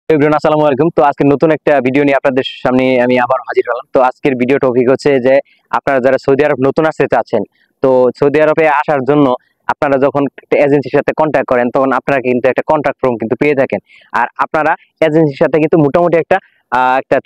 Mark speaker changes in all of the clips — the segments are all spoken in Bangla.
Speaker 1: এভরিওয়ান আসসালামু আলাইকুম। তো আজকে নতুন একটা ভিডিও নিয়ে আপনাদের সামনে আমি আবার হাজির হলাম। তো আজকের ভিডিও টপিক হচ্ছে যে আপনারা যারা সৌদি আরব নতুন আসতে চাচ্ছেন, তো সৌদি আরবে আসার জন্য আপনারা যখন একটা এজেন্সির সাথে কন্ট্যাক্ট করেন তখন আপনারা কিন্তু একটা কন্ট্রাক্ট ফর্ম কিন্তু পেয়ে থাকেন। আর আপনারা এজেন্সির সাথে কিন্তু মোটামুটি একটা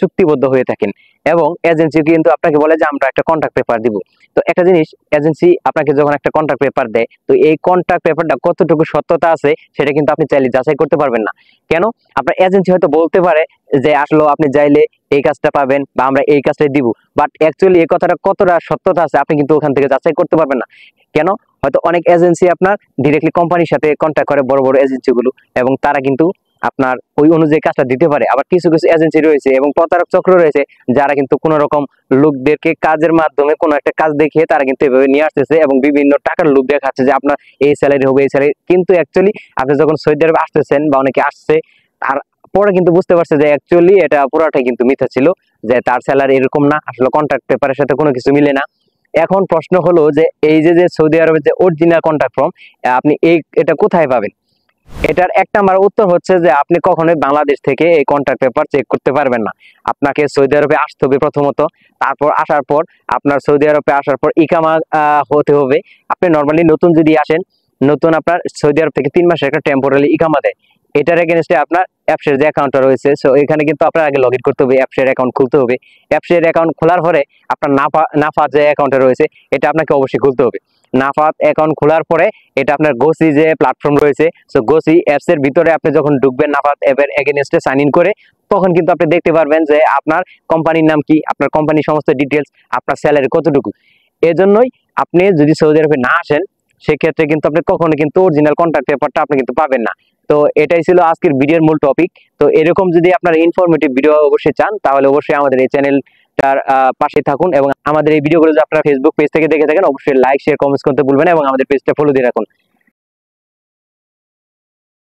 Speaker 1: চুক্তিবদ্ধ হয়ে থাকেন এবং এজেন্সি কিন্তু আপনাকে বলে যে আমরা একটা কন্ট্রাক্ট পেপার দিব। তো একটা জিনিস, এজেন্সি আপনাকে যখন একটা কন্ট্রাক্ট পেপার দেয়, তো এই কন্ট্রাক্ট পেপারটা কতটুকু সত্যতা আছে সেটা কিন্তু আপনি চাইলে যাচাই করতে পারবেন না। কেন? আপনার এজেন্সি হয়তো বলতে পারে যে আসলে আপনি চাইলে এই কাজটা পাবেন বা আমরা এই কাজটাই দিব, বাট অ্যাকচুয়ালি এই কথাটা কতটা সত্যতা আছে আপনি কিন্তু ওখান থেকে যাচাই করতে পারবেন না। কেন? হয়তো অনেক এজেন্সি আপনার ডিরেক্টলি কোম্পানির সাথে কন্ট্যাক্ট করে, বড় বড় এজেন্সিগুলো, এবং তারা কিন্তু আপনার ওই অনুযায়ী কাজটা দিতে পারে। আবার কিছু কিছু এজেন্সি রয়েছে এবং প্রতারক চক্র রয়েছে যারা কিন্তু কোনো রকম লোকদেরকে কাজের মাধ্যমে কোনো একটা কাজ দেখিয়ে তারা কিন্তু এভাবে নিয়ে আসতেছে এবং বিভিন্ন টাকার লোভ দেখাচ্ছে যে আপনার এই স্যালারি হবে, এই স্যালারি। কিন্তু অ্যাকচুয়ালি আপনি যখন সৌদি আরবে আসতেছেন বা অনেকে আসছে, তার পরে কিন্তু বুঝতে পারছে যে অ্যাকচুয়ালি এটা পুরোটাই কিন্তু মিথ্যা ছিল, যে তার স্যালারি এরকম না, আসলে কন্ট্রাক্ট পেপারের সাথে কোনো কিছু মিলে না। এখন প্রশ্ন হলো যে এই যে সৌদি আরবের যে অরিজিনাল কন্ট্রাক্ট ফর্ম, আপনি এটা কোথায় পাবেন? এটার এক নাম্বার উত্তর হচ্ছে যে আপনি কখনোই বাংলাদেশ থেকে এই কন্ট্রাক্ট পেপার চেক করতে পারবেন না। আপনাকে সৌদি আরবে আসতে হবে প্রথমত। তারপর আসার পর আপনার সৌদি আরবে আসার পর ইকামা হতে হবে। আপনি নর্মালি নতুন যদি আসেন, নতুন আপনার সৌদি আরব থেকে 3 মাসের একটা টেম্পোরারি ইকামা দেয়। এটার এগেনস্টে আপনার অ্যাপসের যে অ্যাকাউন্টটা রয়েছে, সো এখানে কিন্তু আপনার আগে লগ ইন করতে হবে, অ্যাপসের অ্যাকাউন্ট খুলতে হবে। অ্যাপসের অ্যাকাউন্ট খোলার পরে আপনার নাফা যে অ্যাকাউন্টটা রয়েছে এটা আপনাকে অবশ্যই খুলতে হবে। নাফাত অ্যাকাউন্ট খোলার পরে এটা আপনার গোসি যে প্ল্যাটফর্ম রয়েছে, সো গোসি অ্যাপস এর ভিতরে আপনি যখন ঢুকবেন নাফাত অ্যাপের এগেনস্টে সাইন ইন করে, তখন কিন্তু আপনি দেখতে পারবেন যে আপনার কোম্পানির নাম কি, আপনার কোম্পানির সমস্ত ডিটেলস, আপনার স্যালারি কতটুকু। এজন্যই আপনি যদি সৌদি আরবে না আসেন, সেক্ষেত্রে কিন্তু আপনি কখনো কিন্তু অরিজিনাল কন্ট্রাক্ট পেপারটা আপনি কিন্তু পাবেন না। তো এটাই ছিল আজকের ভিডিওর মূল টপিক। তো এরকম যদি আপনার ইনফরমেটিভ ভিডিও অবশ্যই চান, তাহলে অবশ্যই আমাদের এই চ্যানেলটার পাশে থাকুন এবং আমাদের এই ভিডিওগুলো যদি আপনারা ফেসবুক পেজ থেকে দেখে থাকেন, অবশ্যই লাইক, শেয়ার, কমেন্টস করতে ভুলবেন না এবং আমাদের পেজটা ফলো দিয়ে রাখুন।